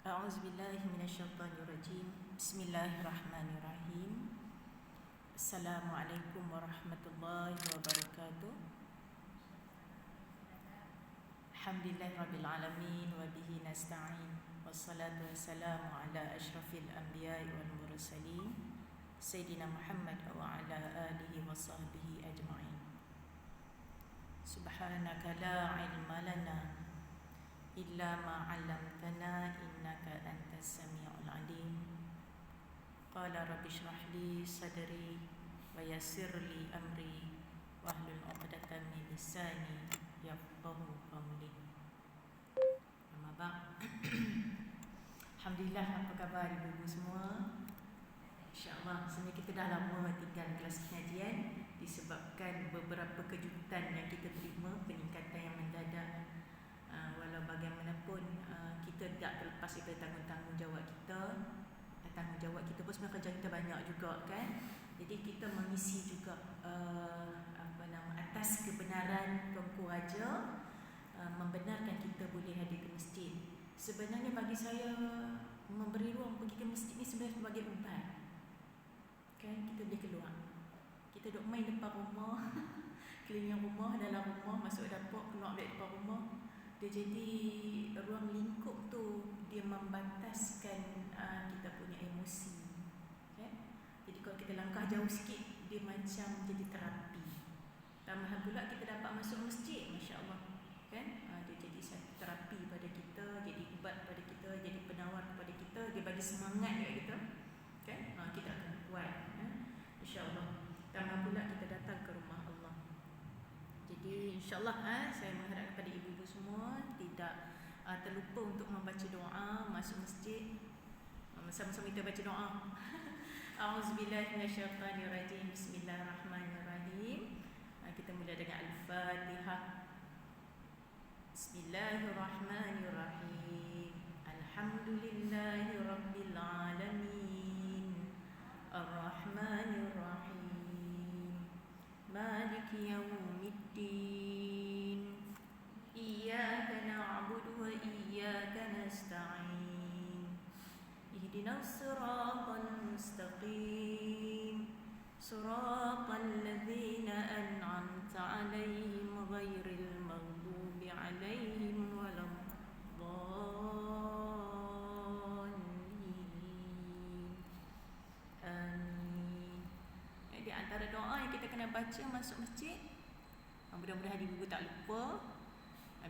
A'udzubillahi minasyaitonirrajim. Bismillahirrahmanirrahim. Assalamualaikum warahmatullahi wabarakatuh. Alhamdulillahirabbil alamin wa bihi nasta'in. Wassalatu wassalamu ala asyrafil anbiya'i wal mursalin Sayyidina Muhammad wa ala alihi wa sahbihi ajma'in. Subhanaka la ilma lana illa ma 'allamtana innaka antas samiul alim. Qala rabbi shrah li sadri wa yassir li amri wahlul 'uqdatam min lisani yafqahu qawli. Amma ba'd. Alhamdulillah, apa khabar ibu-ibu semua? InsyaAllah sebenarnya kita dah lama tinggal kelas pengajian disebabkan beberapa kejutan yang kita terima, peningkatan yang mendadak. Walau bagaimanapun kita tak terlepas daripada tanggungjawab kita. Tanggungjawab kita pun sebenarnya kerja kita banyak juga kan. Jadi kita mengisi juga atas kebenaran Tuanku Raja, membenarkan kita boleh hadir ke masjid. Sebenarnya bagi saya memberi ruang pergi ke masjid ni sebenarnya sebagai ubat. Kan kita boleh keluar. Kita duduk main depan rumah, keliling rumah, dalam rumah, masuk dapur, keluar balik depan rumah. Dia jadi ruang lingkup tu dia membataskan kita punya emosi. Okay? Jadi kalau kita langkah jauh sikit, dia macam jadi terapi. Tambah pula kita dapat masuk masjid, masya-Allah. Kan? Dia jadi satu terapi pada kita, jadi ubat pada kita, jadi penawar kepada kita, dia bagi semangat dekat kita. Kan? Kita akan kuat, insya-Allah. Tambah pula kita datang ke rumah Allah. Jadi insyaAllah saya mengharap kepada ibu-ibu semua tidak terlupa untuk membaca doa masuk masjid. Sama-sama kita baca doa. A'udzubillahi minasyaitonirrajim. Bismillahirrahmanirrahim. Kita mula dengan Al-Fatihah. Bismillahirrahmanirrahim. Alhamdulillahirabbil alamin. Ar-Rahmanirrahim. Maliki yaumiddin. Iyyaka na'budu wa iyyaka nasta'in. Ihdinas siratal mustaqim. Siratal ladzina an'amta 'alaihim ghairil maghdubi 'alaihim waladdallin. Amin. Di antara doa yang kita kena baca masuk masjid, mudah-mudahan ibu tak lupa.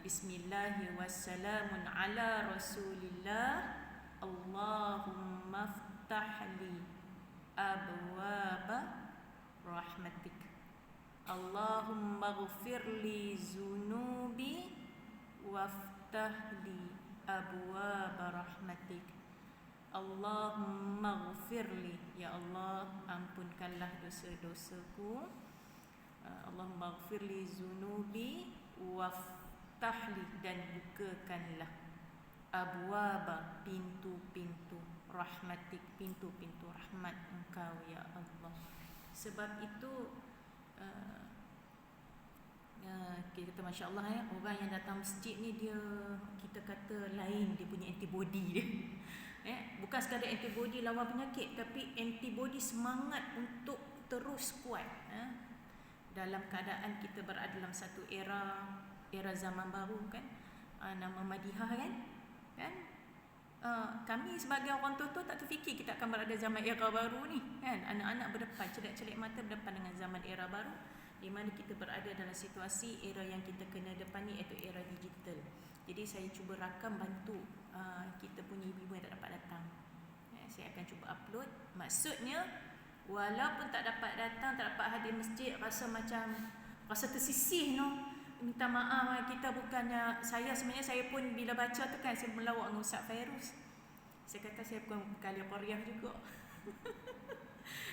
Bismillahirrahmanirrahim. Wassalamun ala rasulillah. Allahumma ftahli abwaba rahmatik. Allahumma ghfirli zunubi waftahli abwaba rahmatik. Allahumma ghfirli, ya Allah ampunkanlah dosa-dosaku. Allahumma ghfirli zunubi waftahli, dan bukakanlah abwaba, pintu-pintu rahmatik, pintu-pintu rahmat Engkau ya Allah. Sebab itu kita kata masya-Allah orang yang datang masjid ni dia, kita kata lain, dia punya antibody dia. Bukan sekadar antibody lawan penyakit, tapi antibody semangat untuk terus kuat. Dalam keadaan kita berada dalam satu era zaman baru kan, nama Madihah kan. Kami sebagai orang tua tak terfikir kita akan berada zaman era baru ni kan. Anak-anak berdepan, celik-celik mata berdepan dengan zaman era baru, di mana kita berada dalam situasi era yang kita kena depani, iaitu era digital. Jadi saya cuba rakam bantu kita punya ibu-ibu yang tak dapat datang. Saya akan cuba upload. Maksudnya walaupun tak dapat datang, tak dapat hadir masjid, rasa tersisih minta maaf, kita bukannya, sebenarnya saya pun bila baca tu kan, saya melawak dengan Ustaz Fairuz. Saya kata saya bukan kali Qoriah juga.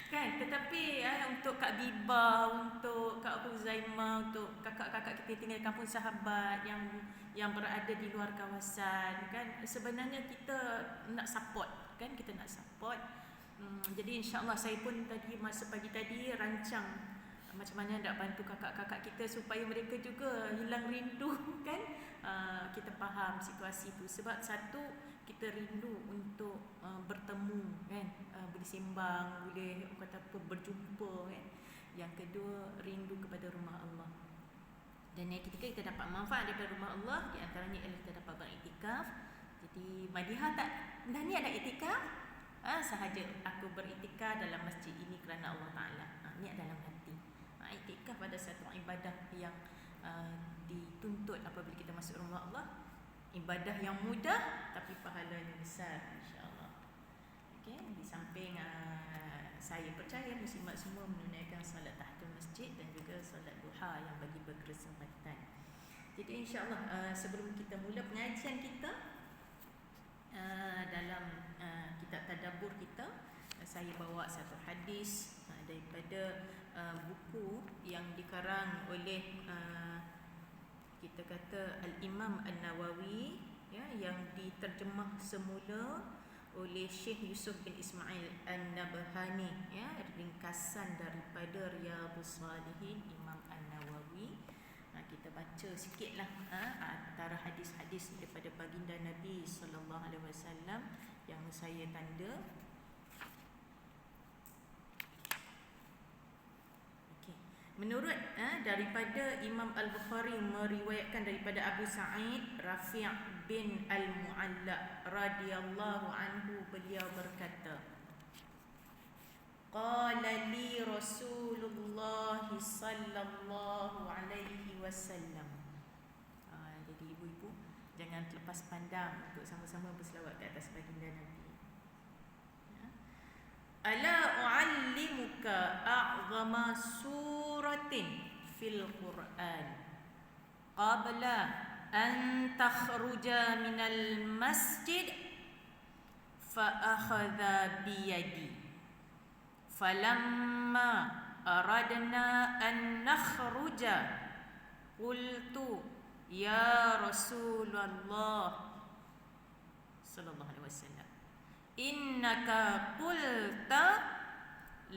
Kan, tetapi untuk Kak Biba, untuk Kak Huzaimah, untuk kakak-kakak kita tinggal di kampung sahabat yang berada di luar kawasan kan, sebenarnya kita nak support kan, Jadi insya-Allah saya pun tadi masa pagi tadi rancang macam mana nak bantu kakak-kakak kita supaya mereka juga hilang rindu kan. Kita faham situasi itu. Sebab satu, kita rindu untuk bertemu kan, boleh sembang, boleh kata apa, berjumpa kan. Yang kedua, rindu kepada rumah Allah. Dan yang ketiga, kita dapat manfaat daripada rumah Allah. Di antaranya ialah kita dapat beriktikaf. Jadi Madihah tak dah niat nak iktikaf, sahaja aku beriktikaf dalam masjid ini kerana Allah Ta'ala, niat dalam hati. Iktikaf pada satu ibadah yang dituntut apabila kita masuk rumah Allah. Ibadah yang mudah tapi pahalanya besar, insya-Allah. Okey, di samping saya percaya muslimat semua menunaikan solat tahiyatul masjid dan juga solat duha yang bagi berkesempatan. Jadi insya-Allah sebelum kita mula pengajian kita dalam kitab tadabbur kita, saya bawa satu hadis daripada buku yang dikarang oleh kita kata Al-Imam An-Nawawi, ya, yang diterjemah semula oleh Syekh Yusuf bin Ismail An-Nabhani, ya, ringkasan daripada Riyadhus Salihin Imam An-Nawawi. Kita baca sikitlah antara hadis-hadis daripada baginda Nabi sallallahu alaihi wasallam yang saya tanda. Menurut daripada Imam Al-Bukhari meriwayatkan daripada Abu Sa'id Rafi' bin Al-Mu'alla radhiyallahu anhu, beliau berkata, qala li Rasulullah sallallahu alaihi wasallam. Jadi ibu-ibu jangan terlepas pandang untuk sama-sama berselawat ke atas baginda Nabi. Ala u'allimuka a'zama suratin fil Qur'an qabla an takhruja minal masjid, fa akhadha biyadi falamma aradna an nakhruja qultu ya Rasulullah sallallahu alaihi wasallam, innaka qulta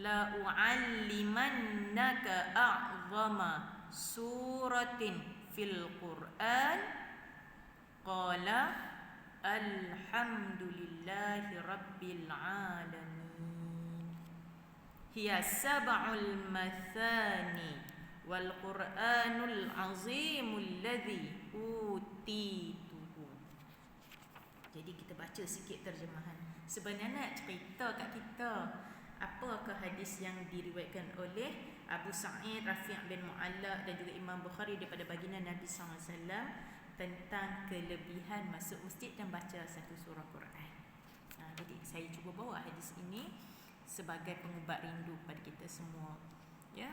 la u'allimannaka a'zama suratin fil Qur'an. Qala alhamdulillahi rabbil alamin, hiya sab'ul mathani wal Qur'anul azimul ladzi utituhu. Jadi kita baca sikit terjemahan. Sebenarnya nak cerita kat kita apakah hadis yang diriwayatkan oleh Abu Sa'id Rafi' bin Mu'alla dan juga Imam Bukhari daripada baginda Nabi SAW tentang kelebihan masuk masjid dan baca satu surah Quran. Jadi saya cuba bawa hadis ini sebagai pengubat rindu pada kita semua. Ya.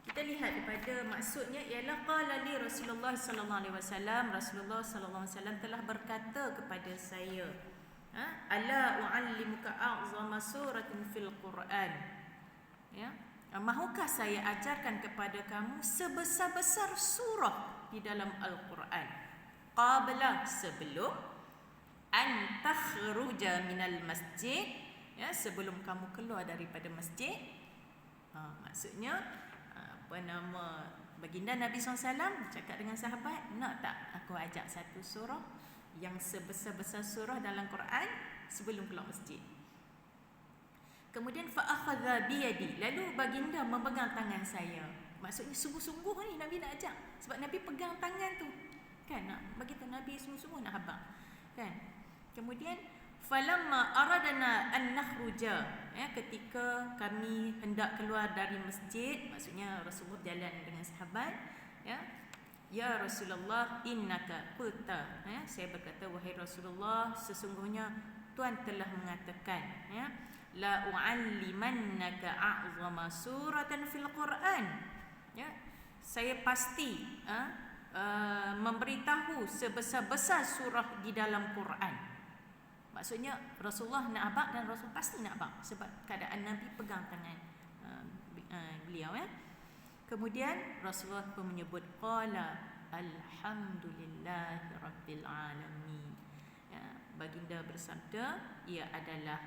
Kita lihat daripada maksudnya ialah qala li Rasulullah sallallahu alaihi wasallam, Rasulullah sallallahu alaihi wasallam telah berkata kepada saya, ala u'allimuka a'zama suratin fil Quran. Ya. Mahukah saya ajarkan kepada kamu sebesar-besar surah di dalam Al-Quran? Qabla, sebelum, an takhruja minal masjid, ya, sebelum kamu keluar daripada masjid. Maksudnya apa nama, baginda Nabi SAW cakap dengan sahabat, nak tak aku ajak satu surah yang sebesar-besar surah dalam Quran sebelum keluar masjid. Kemudian fa'akhadha biyadi, lalu baginda memegang tangan saya. Maksudnya sungguh-sungguh ni Nabi nak ajak, sebab Nabi pegang tangan tu kan, nak bagi tahu Nabi sungguh-sungguh nak habaq kan. Kemudian falamma aradna an nakhruja, ya, ketika kami hendak keluar dari masjid, maksudnya Rasulullah jalan dengan sahabat, ya, ya Rasulullah innaka qulta, ya, saya berkata wahai Rasulullah, sesungguhnya Tuhan telah mengatakan, ya, la u'allimannaka a'zama suratan fil Quran, ya, saya pasti memberitahu sebesar-besar surah di dalam Quran. Maksudnya Rasulullah nak abang dan Rasul pasti nak abang sebab keadaan Nabi pegang tangan beliau, ya. Kemudian Rasulullah pun menyebut qala alhamdulillahi rabbil alamin, ya, baginda bersabda ia adalah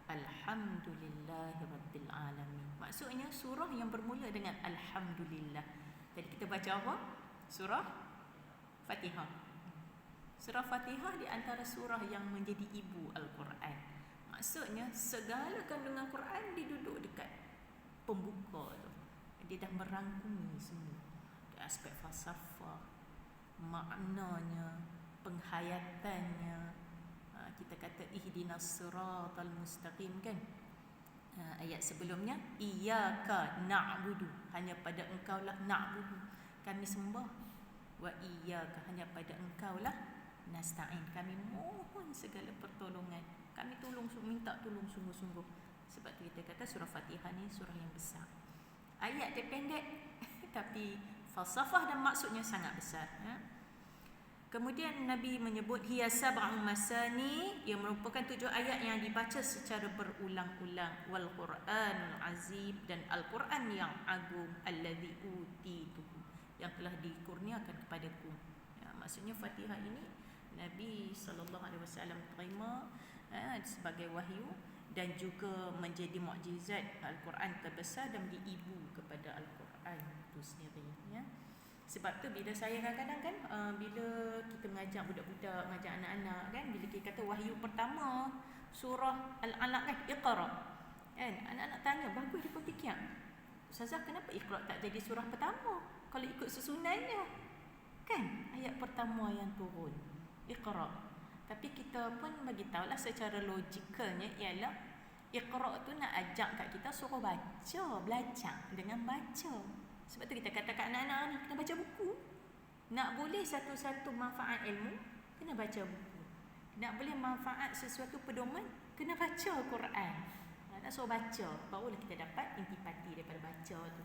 alhamdulillahi rabbil alamin, Maksudnya surah yang bermula dengan Alhamdulillah. Tadi kita baca apa? Surah Fatihah. Surah Fatihah di antara surah yang menjadi ibu Al-Quran. Maksudnya segala kandungan Quran diduduk dekat pembuka tu. Dia dah merangkumi semua. Dari aspek falsafah, maknanya, penghayatannya. Kita kata ihdinas siratal mustaqim kan. Ayat sebelumnya iyyaka na'budu, hanya pada engkau lah na'budu kami sembah, wa iyyaka, hanya pada engkau lah nasta'in, kami mohon segala pertolongan, kami minta tolong sungguh-sungguh. Sebab tu kita kata surah Fatihah ni surah yang besar. Ayat dia pendek tapi falsafah dan maksudnya sangat besar. Kemudian Nabi menyebut hiya sab'u masani, yang merupakan 7 ayat yang dibaca secara berulang-ulang, wal Qur'anul azim, dan Al-Quran yang agung, alladzi utituhu, yang telah dikurniakan kepadaku. Maksudnya Fatihah ini Nabi SAW terima sebagai wahyu dan juga menjadi mukjizat Al-Quran terbesar dan menjadi ibu kepada Al-Quran itu sendiri. Sebab tu bila saya kadang-kadang kan bila kita mengajar budak-budak, mengajar anak-anak kan, bila kita kata wahyu pertama surah Al-Alaq kan, Iqra kan, anak-anak tanya, bagus dia fikir, Ustazah kenapa Iqra tak jadi surah pertama kalau ikut susunannya kan, ayat pertama yang turun Iqra. Tapi kita pun bagi tahulah secara logikalnya ialah Iqra tu nak ajak kat kita suruh baca, belajar dengan baca. Sebab tu kita kata kat anak-anak ni kena baca buku. Nak boleh satu-satu manfaat ilmu, kena baca buku. Nak boleh manfaat sesuatu pedoman, kena baca Quran. Nak suruh baca, barulah kita dapat intipati daripada baca tu.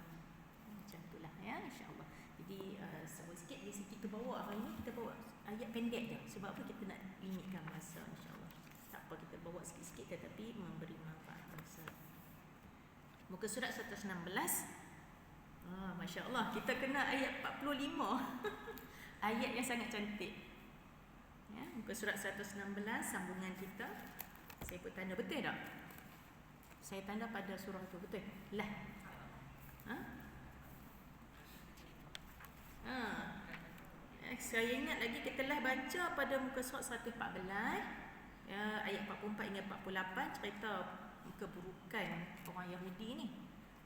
Macam itulah ya, insya-Allah. Jadi sebut sikit dari kita bawa hari ni, kita bawa ayat pendek je. Sebab apa kita nak limitkan masa, insya-Allah. Tak apa, kita bawa sikit-sikit tetapi memberi manfaat besar. Muka surat 116. Masya Allah, kita kena ayat 45. Ayat yang sangat cantik ya, muka surat 116, sambungan kita. Saya pun tanda betul tak? Saya tanda pada surah tu betul? Lah saya ingat lagi kita telah baca pada muka surat 114 ya, ayat 44 hingga 48, cerita keburukan orang Yahudi ni.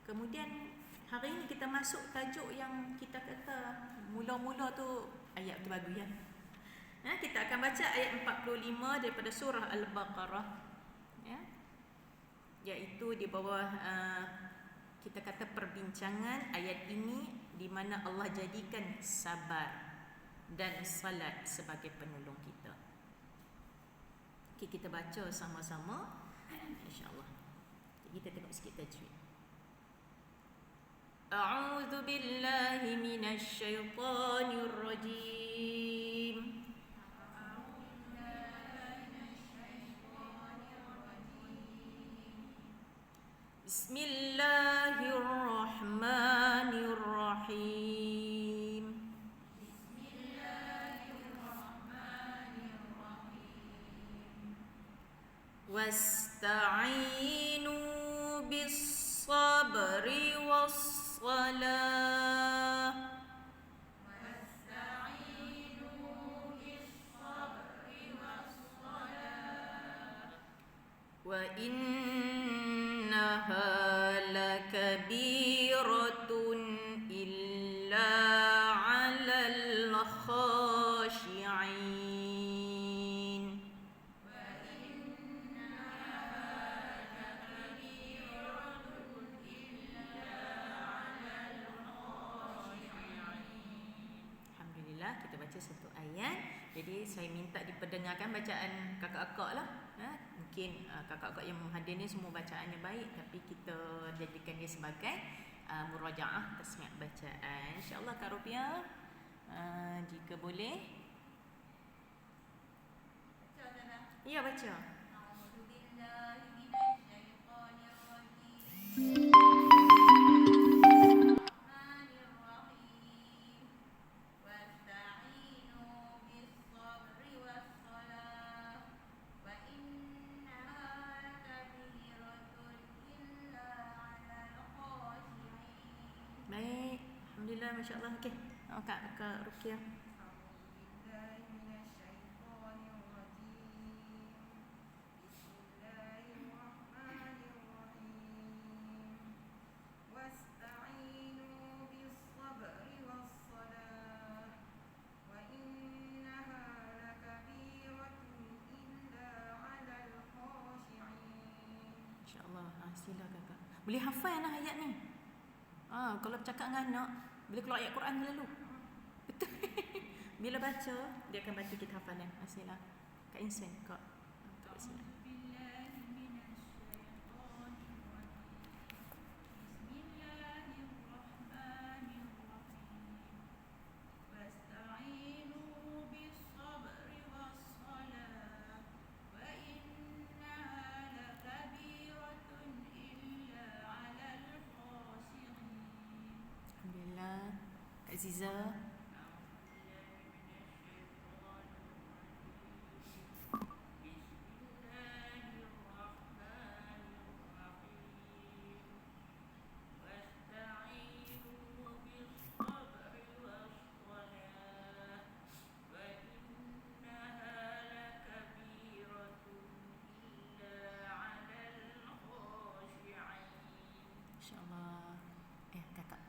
Kemudian hari ini kita masuk tajuk yang kita kata mula-mula tu ayat tu bagus ya. Kita akan baca ayat 45 daripada surah Al-Baqarah ya. Iaitu di bawah kita kata perbincangan ayat ini di mana Allah jadikan sabar dan salat sebagai penolong kita. Okay, kita baca sama-sama insya-Allah. Kita tengok sikit tajwid. أعوذ بالله من الشيطان الرجيم بسم الله الرحمن الرحيم واستعينوا بالصبر والصلاة وإنها لكبيرة إلا على الخاشعين Alhamdulillah, kita baca satu ayat. Jadi saya minta diperdengarkan bacaan kakak-kakak lah. Mungkin kakak-kakak yang hadir ni semua bacaannya baik, tapi kita jadikan dia sebagai murajaah tasmi' bacaan. InsyaAllah Kak Rupiah, jika boleh. Ya, baca. insya-Allah. Okey. Kak Ruqyah. Sila kakak. Boleh hafal lah ayat ni. Kalau bercakap dengan anak, boleh keluar ayat Quran lalu. Betul. Bila baca, dia akan bantu kita hafalan. Sila. Kak Insan, Kak. Kak sila. Aziza. InsyaAllah. Kakak.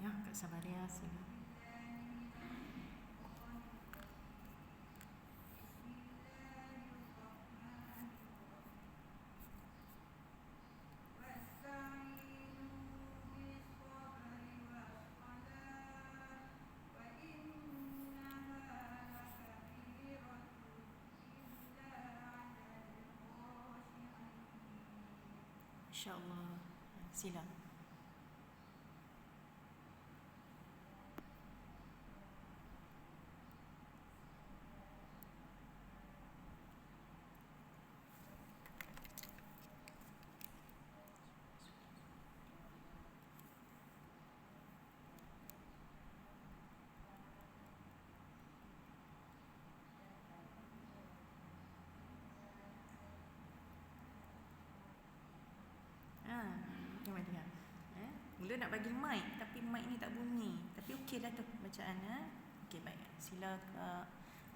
Ya, Kak Sabaria sila. InsyaAllah. Sila. Mula nak bagi mic, tapi mic ni tak bunyi. Tapi okey dah tu bacaan. Okey, baik. Sila Kak.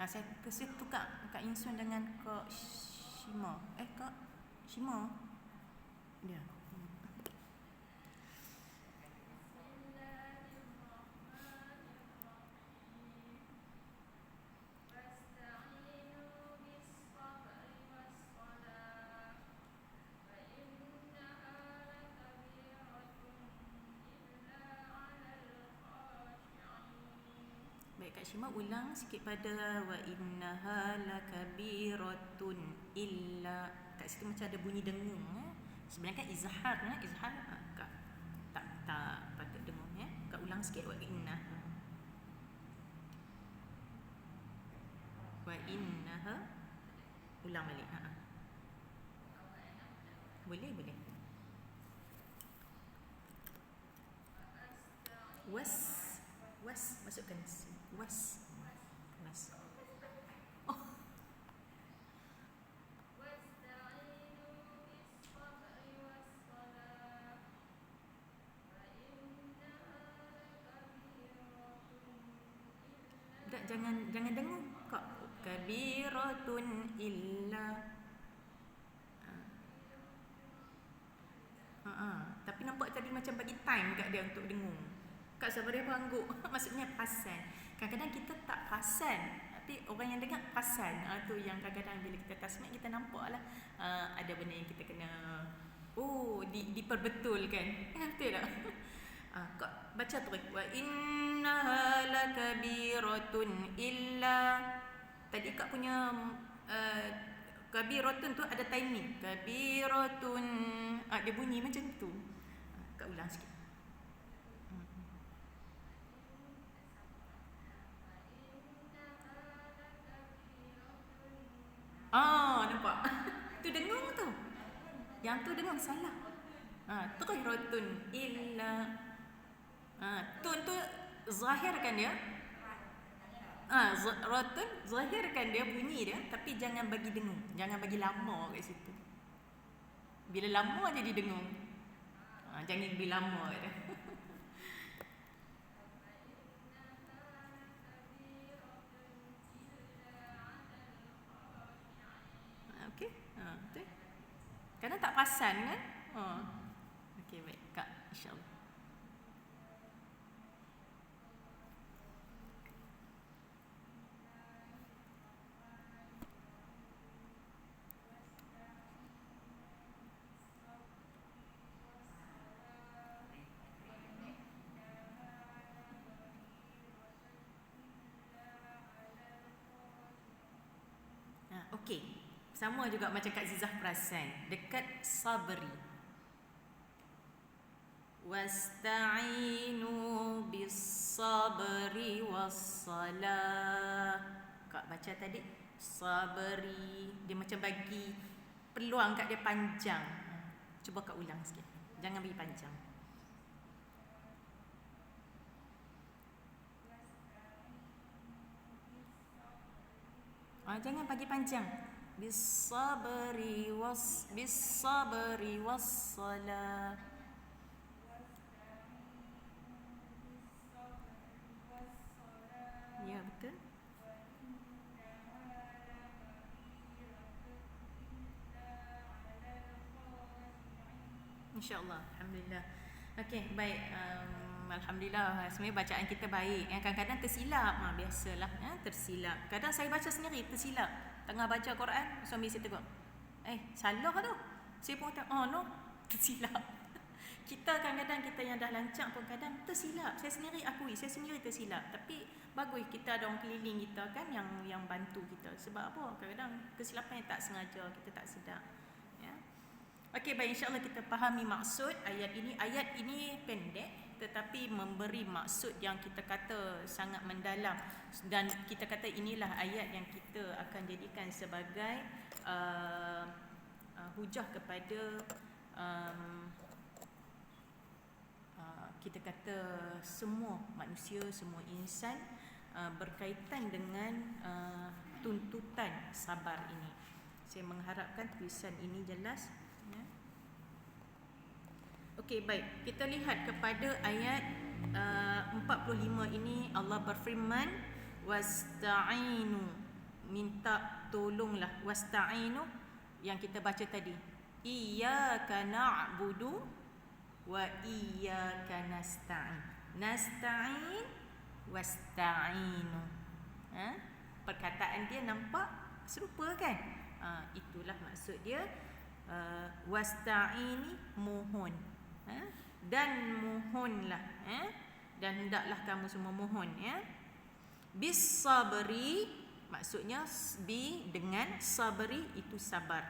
Saya tukar Kak Insun dengan Kak Shima. Kak Shima. Dia. Kak Syima ulang sikit pada wa innaha lakabiratun illa. Kat situ macam ada bunyi dengung. Sebenarnya kan izhar, Kak tak patut dengung ya. Kak ulang sikit wa innaha. Wa innaha. Ulang balik. Boleh. Was masukkan was. Oh. Tak, jangan dengung Kak. Kabiratun illa. Tapi nampak tadi macam bagi time kat dia untuk dengung. Kak Sabaria pangguk. Maksudnya perasan. Kadang-kadang kita tak perasan, tapi orang yang dengar perasan. Tu yang kadang-kadang bila kita tasmid kita nampak lah ada benda yang kita kena diperbetulkan. Betul tak? Kak baca terus. Wa innaha lakabiratun illa. Tadi Kak punya kabiratun tu ada timing. Kabiratun. Dia bunyi macam tu. Kak ulang sikit. Nampak. Tu dengung tu. Yang tu dengung salah. Terus rotun illa. Tun tu zahirkan dia. Rotun zahirkan dia bunyi dia, tapi jangan bagi dengung. Jangan bagi lama kat situ. Bila lama jadi dengung. Jangan bagi lama kat dia. Okey. Betul. Kerana tak perasan kan? Okey, baik. Kak, insya-Allah. Okey. Sama juga macam Kak Zizah perasan. Dekat sabri. Wasta'inu bis-sabri was-salah. Kak baca tadi sabri, dia macam bagi peluang kat dia panjang. Cuba Kak ulang sikit. Jangan bagi panjang. Jangan bagi panjang. Bis-sabri was-salah. Ya, betul. InsyaAllah. Alhamdulillah. Okey, baik. Alhamdulillah. Sebenarnya bacaan kita baik. Kadang-kadang tersilap. Biasalah. Tersilap. Kadang saya baca sendiri tersilap. Tengah baca Quran, suami saya tegur. Salah tu. Saya pun kata, no. Tersilap. Kita kadang-kadang kita yang dah lancang pun kadang tersilap. Saya sendiri akui, saya sendiri tersilap. Tapi bagus kita ada orang keliling kita kan yang bantu kita. Sebab apa? Kadang-kadang kesilapan yang tak sengaja, kita tak sedar. Ya. Okey, baik, insya-Allah kita fahami maksud ayat ini. Ayat ini pendek tetapi memberi maksud yang kita kata sangat mendalam, dan kita kata inilah ayat yang kita akan jadikan sebagai hujah kepada kita kata semua manusia, semua insan berkaitan dengan tuntutan sabar ini. Saya mengharapkan tulisan ini jelas. Okey, baik. Kita lihat kepada ayat 45 ini. Allah berfirman, wasta'inu, minta tolonglah. Wasta'inu yang kita baca tadi, iyyaka na'budu wa iyyaka nasta'in. Nasta'in, wasta'inu. Perkataan dia nampak serupa kan? Itulah maksud dia. Wasta'ini, mohon. Dan mohonlah, dan hendaklah kamu semua mohon, bis sabri, maksudnya bi dengan sabri itu sabar,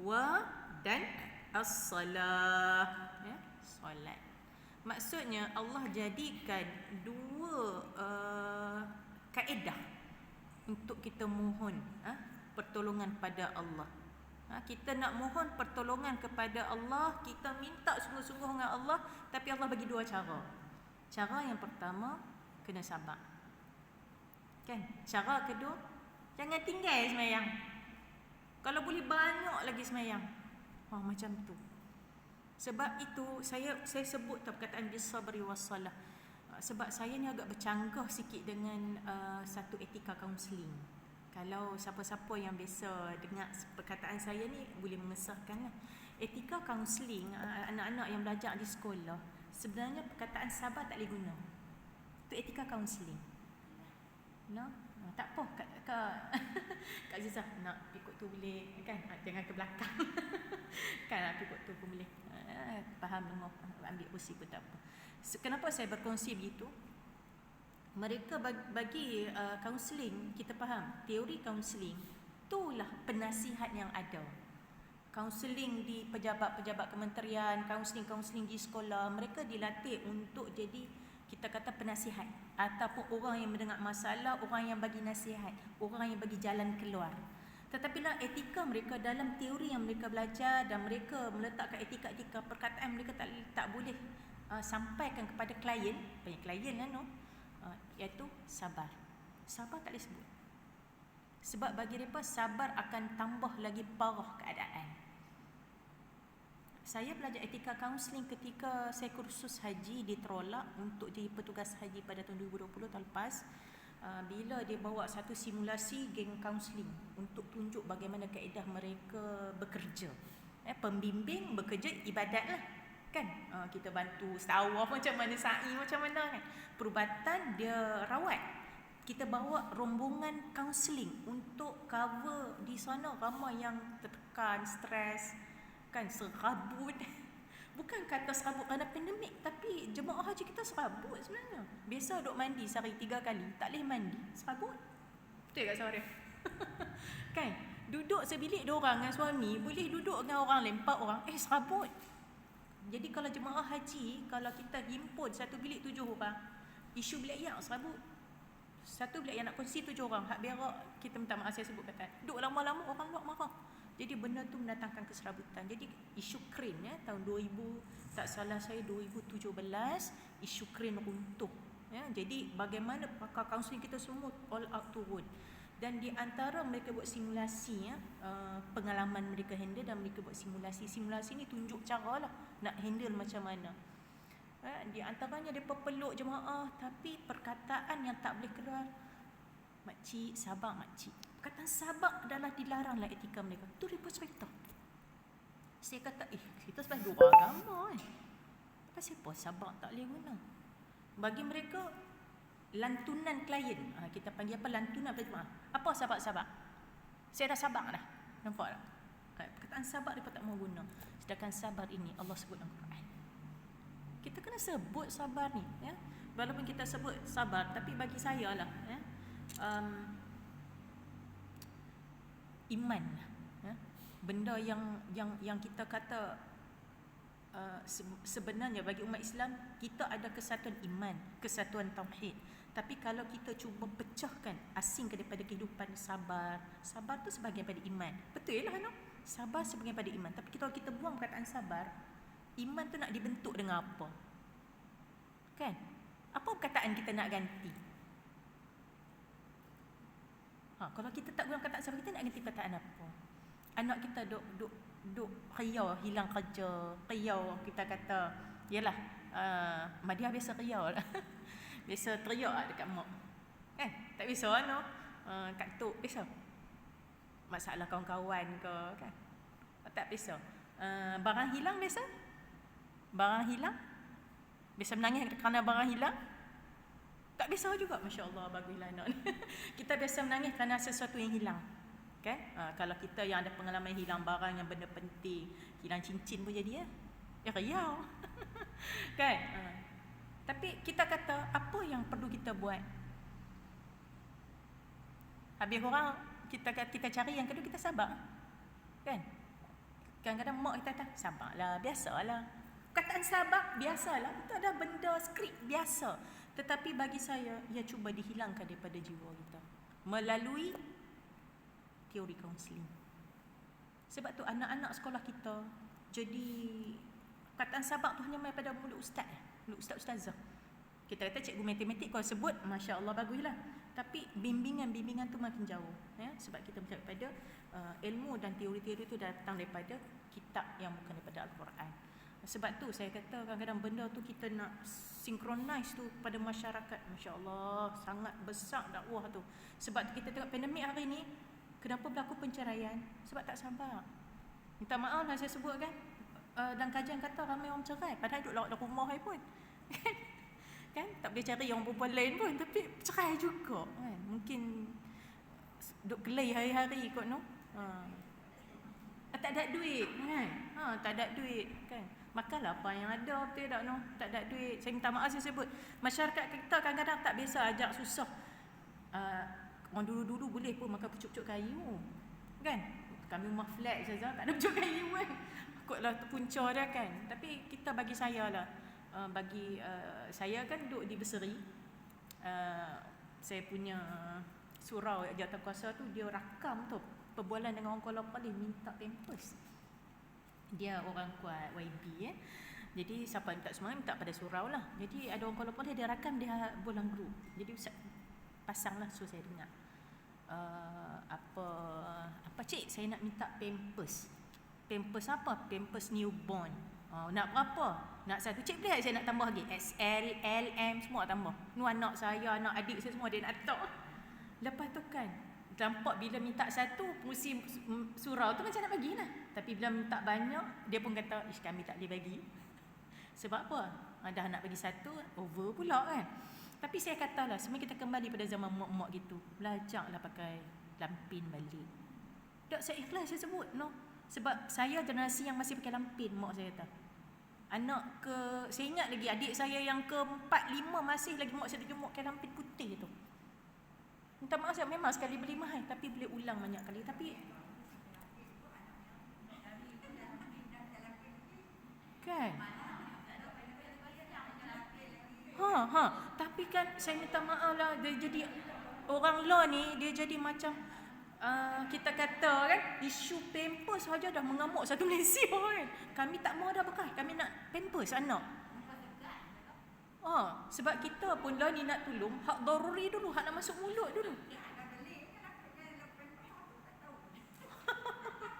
wa dan as-salah, solat. Maksudnya Allah jadikan dua kaedah untuk kita mohon pertolongan pada Allah. Kita nak mohon pertolongan kepada Allah, kita minta sungguh-sungguh dengan Allah, tapi Allah bagi dua cara. Cara yang pertama, kena sabar. Kan? Cara kedua, jangan tinggal semayang. Kalau boleh banyak lagi semayang. Macam tu. Sebab itu saya sebut perkataan bisabri wassalah. Sebab saya ni agak bercanggah sikit dengan satu etika kaunseling. Kalau siapa-siapa yang biasa dengar perkataan saya ni boleh mengesahkanlah. Etika kaunseling anak-anak yang belajar di sekolah, sebenarnya perkataan sabar tak boleh guna. Itu etika kaunseling. Tak apa Kak Zizah nak pikut tu boleh kan? Jangan ke belakang. Kan pikut tu pun boleh. Faham dengar, ambil kursi pun tak apa. Kenapa saya berkongsi begitu? Mereka bagi kaunseling, kita faham teori kaunseling itulah penasihat yang ada. Kaunseling di pejabat-pejabat kementerian, kaunseling di sekolah, mereka dilatih untuk jadi kita kata penasihat ataupun orang yang mendengar masalah, orang yang bagi nasihat, orang yang bagi jalan keluar. Tetapi lah etika mereka dalam teori yang mereka belajar, dan mereka meletakkan etika-etika perkataan mereka tak boleh sampaikan kepada klien, banyak klien lah iaitu sabar. Sabar tak boleh sebut. Sebab bagi mereka sabar akan tambah lagi parah keadaan. Saya belajar etika kaunseling ketika saya kursus haji di Terolak untuk jadi petugas haji pada tahun 2020 tahun lepas. Bila dia bawa satu simulasi geng kaunseling untuk tunjuk bagaimana kaedah mereka bekerja. Pembimbing bekerja ibadat lah kan. Kita bantu setawaf macam mana, sa'i macam mana kan. Perubatan dia rawat. Kita bawa rombongan kaunseling untuk cover di sana ramai yang tertekan, stres kan, serabut. Bukan kata serabut kerana pandemik, tapi jemaah haji kita serabut sebenarnya. Biasa duduk mandi sehari 3 kali, tak boleh mandi, serabut. Betul tak suara? Kan? Duduk sebilik 2 orang dengan suami, boleh duduk dengan orang lain 4 orang, serabut. Jadi kalau jemaah haji, kalau kita himpun satu bilik 7 orang, isu bilik yang serabut. Satu bilik yang nak kongsi 7 orang, hak berak, kita minta maaf saya sebut kata. Duduk lama-lama orang luar marah. Jadi benda tu mendatangkan keserabutan. Jadi isu kren tahun 2000, tak salah saya 2017, isu kren runtuh. Jadi bagaimana pakar kaunseling kita semua all out turun. Dan di antara mereka buat simulasi pengalaman mereka handle, dan mereka buat simulasi. Simulasi ni tunjuk cara lah nak handle macam mana. Di antaranya mereka peluk jemaah, tapi perkataan yang tak boleh keluar, makcik, sabar makcik. Perkataan sabar adalah dilarang lah etika mereka. Tu mereka cerita. Saya kata, kita sebagai 2 agama apa siapa sabar tak boleh guna. Bagi mereka, lantunan klien, kita panggil apa, lantunan pada apa sabar-sabar? Saya dah sabar dah. Nampak tak? Perkataan sabar mereka tak mau guna. Sedangkan sabar ini Allah sebut dalam Quran. Kita kena sebut sabar ni, walaupun kita sebut sabar, tapi bagi saya lah, iman, benda yang kita kata sebenarnya bagi umat Islam, kita ada kesatuan iman, kesatuan tauhid. Tapi kalau kita cuba pecahkan, asingkan daripada kehidupan, sabar tu sebahagian daripada iman. Betul lah sabar sebahagian daripada iman. Tapi kalau kita buang perkataan sabar, iman tu nak dibentuk dengan apa? Kan? Apa perkataan kita nak ganti? Kalau kita tak guna perkataan sabar, kita nak ganti perkataan apa? Anak kita duk riau hilang kerja, riau kita kata, yalah, Madiah biasa riau lah. Biasa teriak lah dekat mak. Tak biasa kat tok biasa. Masalah kawan-kawan ke kan. Tak biasa. Barang hilang biasa. Barang hilang. Biasa menangis kerana barang hilang. Tak biasa juga, masya-Allah, baguslah anak. Kita biasa menangis kerana sesuatu yang hilang. Kan? Kalau kita yang ada pengalaman hilang barang yang benda penting, hilang cincin pun jadi riau. Kan? Tapi kita kata apa yang perlu kita buat? Habis orang kita cari yang kedua, kita sabar. Kan? Kadang-kadang mak kita kata, sabarlah, biasalah. Perkataan sabar biasalah, itu adalah benda skrip biasa. Tetapi bagi saya, ia cuba dihilangkan daripada jiwa kita melalui teori kaunseling. Sebab tu anak-anak sekolah kita jadi perkataan sabar tu hanya main pada mulut ustaz, mulut ustaz-ustazah. Kita kata cikgu matematik kalau sebut, masya-Allah baguslah. Tapi bimbingan tu makin jauh, sebab kita bercakap pada ilmu dan teori-teori itu datang daripada kitab yang bukan daripada Al-Quran. Sebab tu saya kata kadang-kadang benda tu kita nak synchronize tu pada masyarakat. Masya-Allah, sangat besar dakwah tu. Sebab kita tengok pandemik hari ni, kenapa berlaku penceraian? Sebab tak sabar. Minta maaf lah saya sebut kan. Dan kajian kata ramai orang cerai, padahal duduk lawak dalam rumah pun. Kan? Tak boleh cari yang perempuan lain pun, tapi cerai juga kan. Mungkin duduk gelai hari-hari kot tak ada duit kan. Tak ada duit kan. Makanlah apa yang ada, betul tak tak ada duit. Saya minta maaf saya sebut. Masyarakat kita kadang-kadang tak biasa ajak susah. Orang dulu-dulu boleh pun makan pucuk-pucuk kayu. Kan? Kami rumah flat saja tak ada pucuk kayu kan. Takutlah punca dia kan. Tapi kita bagi saya lah. Saya kan duduk di Berseri. Saya punya surau jawatan kuasa tu dia rakam tu perbualan dengan orang Kuala Lumpur, dia minta pampers. Dia orang kuat YB Jadi siapa minta semangat minta pada surau lah. Jadi ada orang Kuala Lumpur dia rakam, dia bolang group. Jadi pasang lah, so saya dengar. Apa cik, saya nak minta pampers. Pampers apa? Pampers newborn. Nak berapa? Nak satu. Cik boleh saya nak tambah lagi? XL, L, M semua tambah. Nu anak saya, anak adik saya semua dia nak letak. Lepas tu kan nampak bila minta satu musim surau tu macam nak bagi lah. Tapi bila minta banyak, dia pun kata, ish kami tak boleh bagi. Sebab apa? Dah nak bagi satu, over pula kan. Tapi saya katalah, sebenarnya kita kembali pada zaman mak-mak gitu. Belajarlah pakai lampin balik. Tak, saya ikhlas saya sebut, no. Sebab saya generasi yang masih pakai lampin, mak saya kata. Anak saya ingat lagi adik saya yang ke-4, 5 masih lagi mak saya jumuk pakai lampin putih tu. Minta maaf saya memang sekali beli mahal, tapi boleh ulang banyak kali. Tapi kan tapi kan saya minta maaf lah, dia jadi orang law ni, dia jadi macam kita kata kan, isu pampers saja dah mengamuk satu Malaysia kan. Kami tak mau dah bekas, kami nak pampers anak. Sebab kita pun lah ni nak tolong hak daruri dulu, hak nak masuk mulut dulu.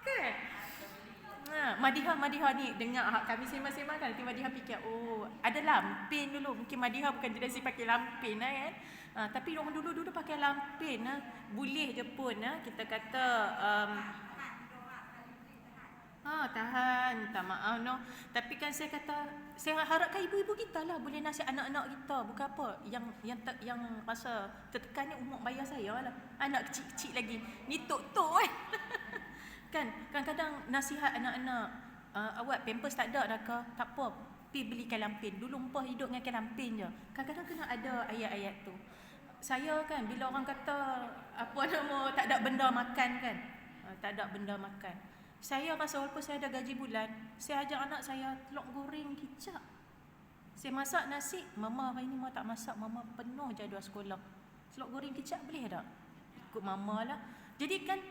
Kan? Madiha ni dengar hak kami sembang-sembang kan. Nanti Madiha fikir, ada lampin dulu. Mungkin Madiha bukan generasi pakai lampin lah kan. Tapi orang dulu pakai lampin lah. Boleh je pun kita kata tahan, minta maaf no. Tapi kan saya kata, saya harapkan ibu-ibu kita lah boleh nasihat anak-anak kita. Bukan apa, yang rasa tertekan ni umur bayar saya lah. Anak kecil-kecil lagi, ni tok-tok kan. Kadang-kadang nasihat anak-anak, awak pampers tak ada dah ke? Tak apa, pergi belikan lampin. Dulu empah hidup dengan lampin je. Kadang-kadang kena ada ayat-ayat tu. Saya kan, bila orang kata tak ada benda makan kan, tak ada benda makan, saya rasa walaupun saya ada gaji bulan, saya ajak anak saya telur goreng kicap. Saya masak nasi, mama hari ni mama tak masak, mama penuh jadual sekolah. Telur goreng kicap boleh tak? Ikut mama lah. Jadi kan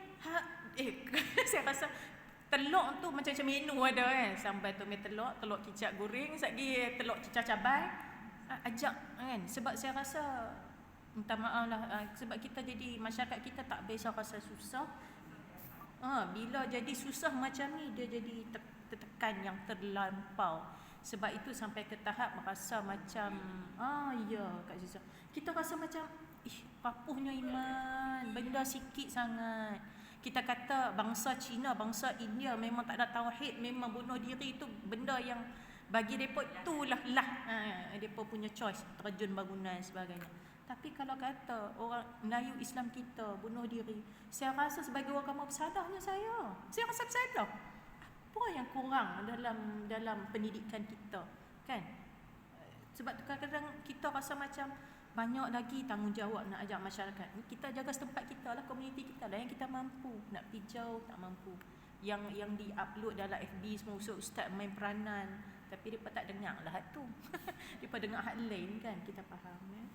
saya rasa telur tu macam-macam menu ada kan. Sambal tomat telur kicap goreng, lagi telur kicap cabai. Ajak kan. Sebab saya rasa, minta maaf lah, sebab kita jadi, masyarakat kita tak biasa rasa susah. Bila jadi susah macam ni, dia jadi tertekan yang terlampau. Sebab itu sampai ke tahap merasa macam ya Kak Ziza, kita rasa macam papuhnya iman, benda sikit sangat. Kita kata bangsa Cina, bangsa India memang tak ada tauhid, memang bunuh diri itu benda yang bagi mereka itulah mereka punya choice, terjun bangunan sebagainya. Tapi kalau kata orang Melayu Islam kita bunuh diri, saya rasa sebagai orang kamu bersalahnya saya. Saya rasa bersalah. Apa yang kurang dalam pendidikan kita, kan? Sebab kadang-kadang kita rasa macam banyak lagi tanggungjawab nak ajak masyarakat. Kita jaga setempat kita lah, komuniti kita lah yang kita mampu. Nak pergi jauh tak mampu. Yang di-upload dalam FB semua ustaz main peranan, tapi mereka tak dengar lah tu. Mereka dengar hal lain kan, kita faham kan?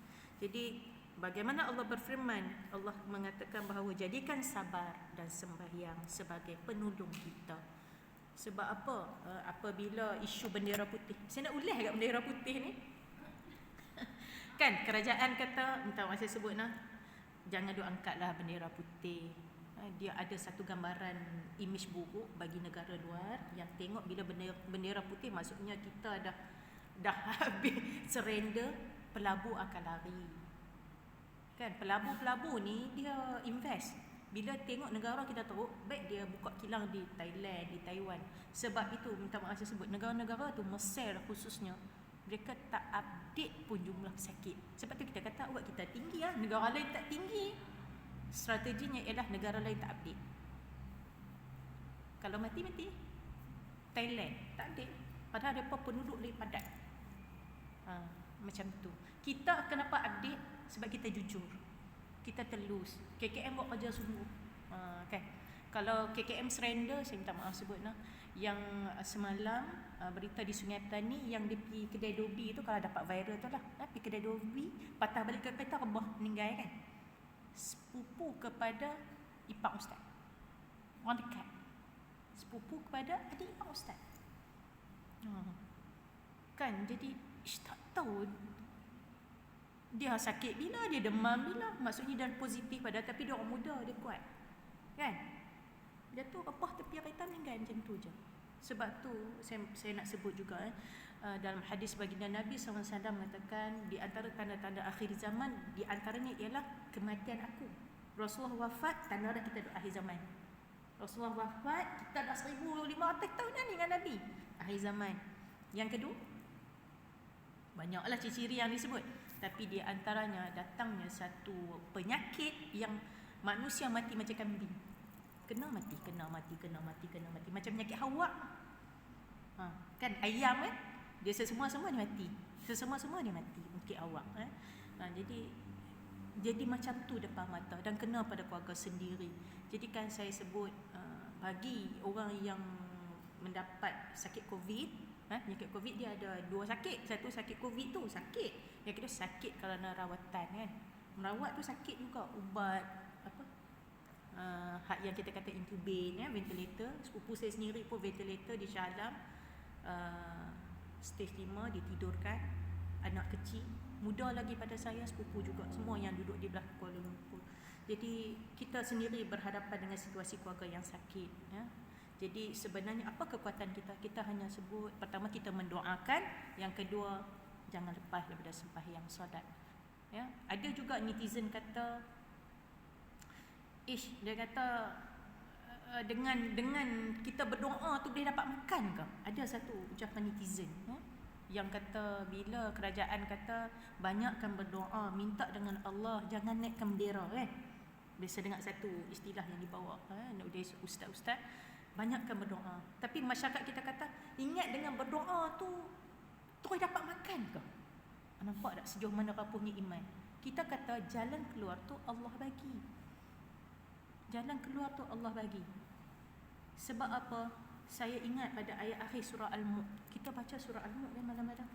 Jadi bagaimana Allah berfirman, Allah mengatakan bahawa jadikan sabar dan sembahyang sebagai penolong kita. Sebab apa? Apabila isu bendera putih, saya nak ulas kat bendera putih ni. Kan kerajaan kata, minta maaf saya sebut jangan duk angkatlah bendera putih. Dia ada satu gambaran image buruk bagi negara luar yang tengok bila bendera putih, maksudnya kita dah habis surrender, pelabur akan lari. Kan pelabur-pelabur ni dia invest. Bila tengok negara kita teruk, baik dia buka kilang di Thailand, di Taiwan. Sebab itu minta maaf saya sebut, negara-negara tu, Mesir khususnya, mereka tak update pun jumlah sakit. Sebab tu kita kata awak kita tinggi lah, negara lain tak tinggi. Strateginya ialah negara lain tak update. Kalau mati-mati, Thailand tak update, padahal mereka penduduk lebih padat. Macam tu. Kita kenapa update? Sebab kita jujur, kita telus. KKM buat kerja sungguh, kan? Kalau KKM surrender, saya minta maaf sebut yang semalam berita di Sungai Petani yang dia pergi kedai Dobi tu, kalau dapat viral tu lah, pergi kedai Dobi, patah balik ke kereta, rebah, meninggal kan, sepupu kepada ipar ustaz. orang dekat. Sepupu kepada adik ipar ustaz. Kan, jadi tak tahu dia sakit bila, dia demam bila. Maksudnya dia positif pada, tapi dia orang muda, dia kuat. Kan? Dia tu repah tepi kereta meninggal macam tu je. Sebab tu saya nak sebut juga dalam hadis baginda Nabi SAW mengatakan di antara tanda-tanda akhir zaman, di antaranya ialah kematian aku. Rasulullah wafat, tanda dah kita duduk akhir zaman. Rasulullah wafat, kita dah 1500 tahun dah ni dengan Nabi. Akhir zaman. Yang kedua, banyaklah ciri-ciri yang disebut. Tapi di antaranya datangnya satu penyakit yang manusia mati macam kambing. Kena mati. Macam penyakit Hawa. Kan ayam kan? Dia semua dia mati. Semua dia mati. Penyakit Hawa. Jadi macam tu depan mata dan kena pada keluarga sendiri. Jadi kan saya sebut bagi orang yang mendapat sakit COVID, penyakit COVID dia ada dua sakit. Satu sakit COVID tu sakit. Yang kedua sakit kerana rawatan kan. Merawat tu sakit juga. Ubat hak yang kita kata intubate ventilator. Sepupu saya sendiri pun ventilator di Shah Alam, stage 5 ditidurkan. Anak kecil, muda lagi pada saya, sepupu juga, semua yang duduk di belakang Kuala Lumpur. Jadi kita sendiri berhadapan dengan situasi keluarga yang sakit ya. Jadi sebenarnya apa kekuatan kita? Kita hanya sebut, pertama kita mendoakan, yang kedua jangan lepas daripada sembahyang solat. Ya, ada juga netizen kata, dia kata dengan kita berdoa tu boleh dapat makan ke? Ada satu ucapan netizen yang kata bila kerajaan kata banyakkan berdoa, minta dengan Allah, jangan naikkan bendera kan. Biasa dengar satu istilah yang dibawa oleh ustaz-ustaz, banyakkan berdoa. Tapi masyarakat kita kata ingat dengan berdoa tu terus dapat makan ke? Nampak tak sejauh mana rapuhnya iman? Kita kata jalan keluar tu Allah bagi. Jalan keluar tu Allah bagi. Sebab apa? Saya ingat pada ayat akhir surah Al-Mulk. Kita baca surah Al-Mulk kan malam-malam.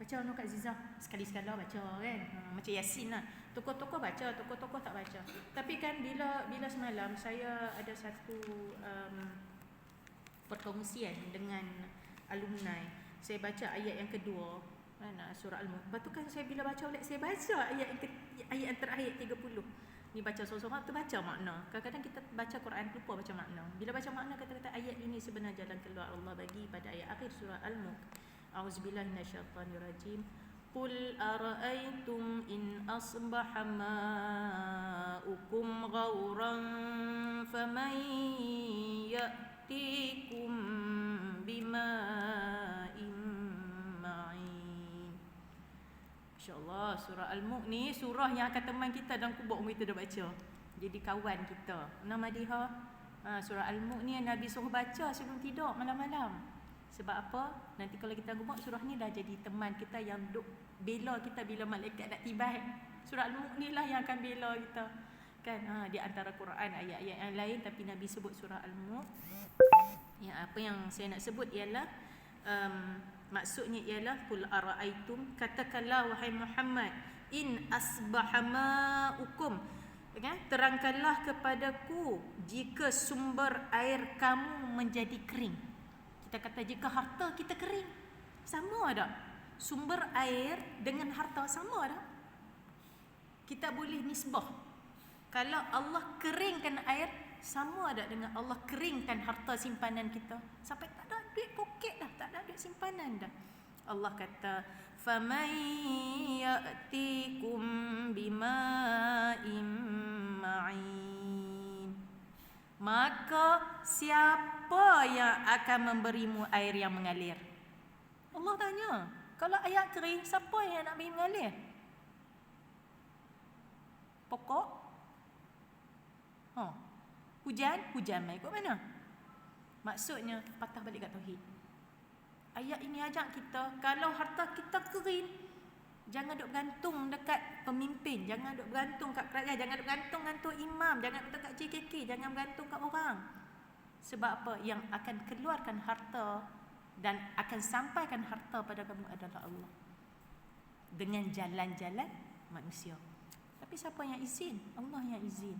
Baca Kak Zizah. Sekali-sekala baca kan. Macam Yasin lah. Tokoh-tokoh baca, tokoh-tokoh tak baca. Tapi kan bila semalam saya ada satu perkongsian dengan alumni. Saya baca ayat yang kedua surah Al-Mulk. Lepas tu kan saya bila baca saya baca ayat yang terakhir 30. Ni baca seorang-seorang tu baca makna. Kadang-kadang kita baca Quran lupa baca makna. Bila baca makna kata-kata ayat ini sebenarnya jalan keluar Allah bagi pada ayat akhir surah Al-Mulk. A'udzubillahi minasyaitonirrajim. Qul ara'aytum in asbaha ma'ukum ghauran faman ya'tikum bima'in ma'in. InsyaAllah surah Al-Mulk ni surah yang akan teman kita dalam kubur kita dah baca. Jadi kawan kita. Nama dia surah Al-Mulk ni Nabi suruh baca sebelum tidur malam-malam. Sebab apa? Nanti kalau kita kubur surah ni dah jadi teman kita yang duk bela kita bila malaikat nak tiba. Surah Al-Mulk ni lah yang akan bela kita. Kan di antara Quran ayat-ayat yang lain tapi Nabi sebut surah Al-Mulk. Yang apa yang saya nak sebut ialah maksudnya ialah qul ara'aitum, katakanlah wahai Muhammad, in asbaha ma'ukum, terangkanlah kepadaku jika sumber air kamu menjadi kering. Kita kata jika harta kita kering, sama tak? Sumber air dengan harta sama tak? Kita boleh nisbah. Kalau Allah keringkan air, sama tak dengan Allah keringkan harta simpanan kita? Sampai tak ada duit poket dah, tak ada duit simpanan dah. Allah kata, "Faman ya'tikum bima'in ma'in." Maka siapa yang akan memberimu air yang mengalir? Allah tanya. Kalau air kering, siapa yang nak beri mengalir? Pokok? Hujan mai kat mana? Maksudnya patah balik kat tauhid. Ayat ini ajak kita, kalau harta kita kering, jangan duk bergantung dekat pemimpin, jangan duk bergantung kat kerajaan, jangan duk bergantung kat imam, jangan bergantung kat JKK, jangan bergantung kat orang. Sebab apa? Yang akan keluarkan harta dan akan sampaikan harta pada kamu adalah Allah. Dengan jalan-jalan manusia. Tapi siapa yang izin? Allah yang izin.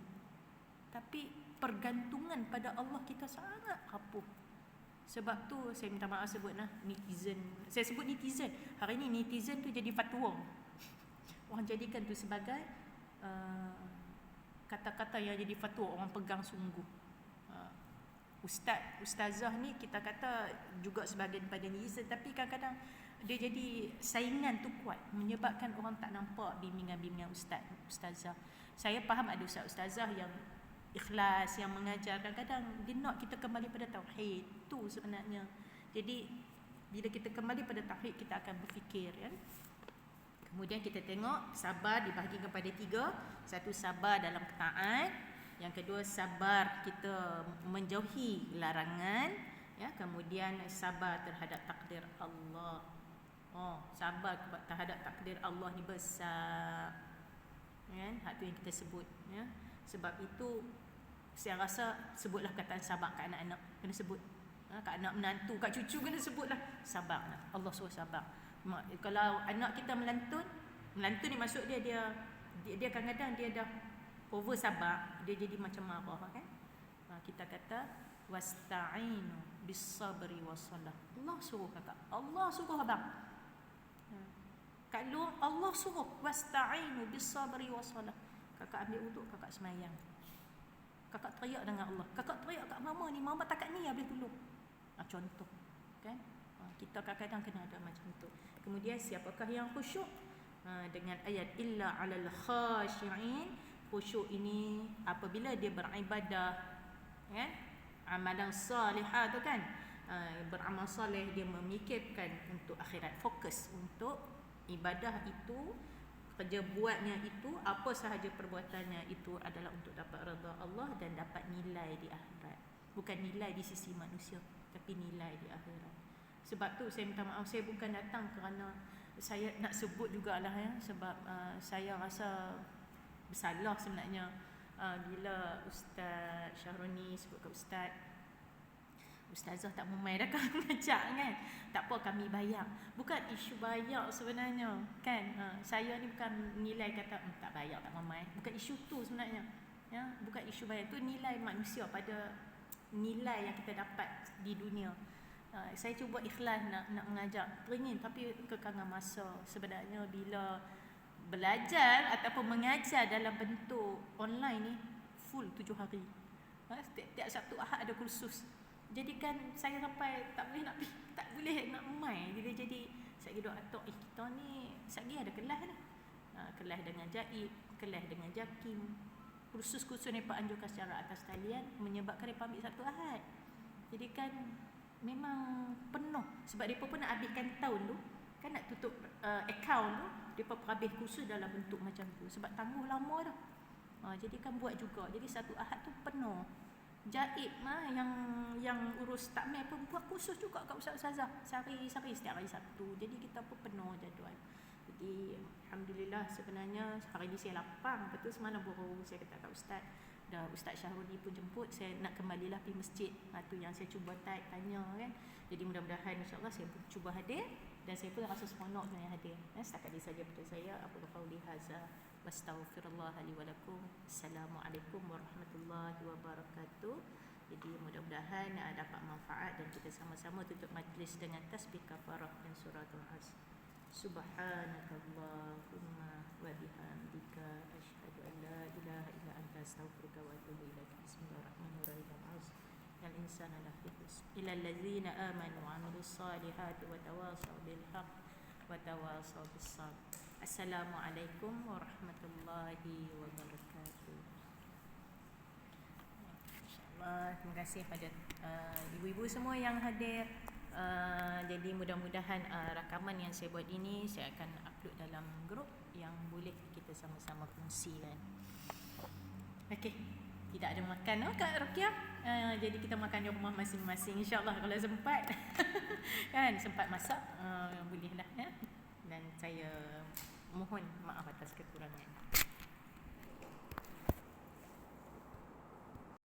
Tapi pergantungan pada Allah kita sangat rapuh. Sebab tu saya minta maaf sebutlah netizen. Saya sebut netizen. Hari ni netizen tu jadi fatwa. Orang jadikan tu sebagai kata-kata yang jadi fatwa, orang pegang sungguh. Ustazah ni kita kata juga sebahagian daripada netizen, tapi kadang-kadang dia jadi saingan tu kuat, menyebabkan orang tak nampak bimbingan-bimbingan ustazah. Saya faham ada ustazah yang ikhlas, yang mengajar. Kadang-kadang dia nak kita kembali pada tauhid tu sebenarnya. Jadi bila kita kembali pada tauhid, kita akan berfikir, kan. Kemudian kita tengok sabar dibahagi kepada 3. Satu, sabar dalam ketaat. Yang kedua, sabar kita menjauhi larangan, ya. Kemudian sabar terhadap takdir Allah. Sabar terhadap takdir Allah ni besar, kan? Hak tu yang kita sebut, ya. Sebab itu saya rasa sebutlah kataan sabar kat anak-anak, kena sebut. Kat anak menantu, kat cucu kena sebutlah sabar. Allah suruh sabar. Kalau anak kita melantun ni maksud dia kadang-kadang dia dah over sabar, dia jadi macam marah, kan. Kita kata wasta'inu bis-sabri was-salah. Allah suruh kakak, Allah suruh abang. Kalau Allah suruh wasta'inu bis-sabri was-salah, kakak ambil wuduk, kakak semayang. Kakak teriak dengan Allah. Kakak teriak kat mama ni, mama takat ni habis tolong. Contoh, kan. Kita kadang-kadang kena ada macam tu. Kemudian siapakah yang khusyuk? Dengan ayat illa 'alal khashi'in. Khusyuk ini apabila dia beribadah, kan, amalan salihah tu, kan, beramal soleh, dia memikirkan untuk akhirat, fokus untuk ibadah itu, kerja buatnya itu, apa sahaja perbuatannya itu adalah untuk dapat redha Allah dan dapat nilai di akhirat. Bukan nilai di sisi manusia, tapi nilai di akhirat. Sebab tu saya minta maaf, saya bukan datang kerana saya nak sebut jugalah, ya. Sebab saya rasa bersalah sebenarnya bila Ustaz Syahroni sebut ke Ustazah tak memai dah kan ngajak, kan. Tak apa, kami bayar. Bukan isu bayar sebenarnya, kan. Saya ni bukan nilai kata tak bayar tak memai. Bukan isu tu sebenarnya, ya. Bukan isu bayar, tu nilai manusia pada nilai yang kita dapat di dunia. Saya cuba ikhlas nak mengajak, teringin, tapi kekangan masa. Sebenarnya bila belajar ataupun mengajar dalam bentuk online ni full 7 hari. Setiap Sabtu Ahad ada kursus. Jadi kan saya sampai tak boleh nak mai. Bila jadi saya doa atok, kita ni sagi ada kelas ni. Kelas dengan Jaib, kelas dengan Jakim. Kursus-kursus ni Pak anjurkan secara atas talian, menyebabkan mereka ambil Sabtu Ahad. Jadi kan memang penuh. Sebab mereka pun nak habiskan tahun tu, kan, nak tutup akaun tu, mereka habis kursus dalam bentuk macam tu. Sebab tangguh lama dah. Jadi kan buat juga. Jadi Sabtu Ahad tu penuh. Jaib yang urus takmir pun buat kursus juga kat ustazah sehari-hari setiap hari Sabtu. Jadi kita pun penuh jadual. Jadi alhamdulillah sebenarnya hari ni saya lapang. Betul semalam baru saya kata kat ustaz, dah Ustaz Syahroni pun jemput, saya nak kembalilah pergi masjid. Tu yang saya cuba tanya, kan. Jadi mudah-mudahan insya-Allah saya pun cuba hadir, dan saya pun rasa seronok dengan hadir. Setakat ini saja daripada saya. Aku qauli hadza wastaghfirullah li wa lakum. Assalamualaikum warahmatullahi wabarakatuh. Jadi mudah-mudahan dapat manfaat, dan kita sama-sama tutup majlis dengan tasbih kafarah dan suratul As. Subhanakallahumma wa bihamdika asyhadu an la ilaha illa anta astaghfiruka wa atubu ilaik. Bismillahirrahmanirrahim. Al-insana lafi khusr illa allazina amanu wa 'amilus solihati wa tawasaw bil haqq wa tawasaw bis sabr. Assalamualaikum warahmatullahi wabarakatuh. InsyaAllah, terima kasih pada ibu-ibu semua yang hadir. Jadi mudah-mudahan rakaman yang saya buat ini saya akan upload dalam grup yang boleh kita sama-sama kongsikan. Okey, tidak ada makan Kak Ruqyah. Jadi kita makan di rumah masing-masing insya-Allah kalau sempat. Kan sempat masak, bolehlah, ya. Dan saya mohon maaf atas kekurangan.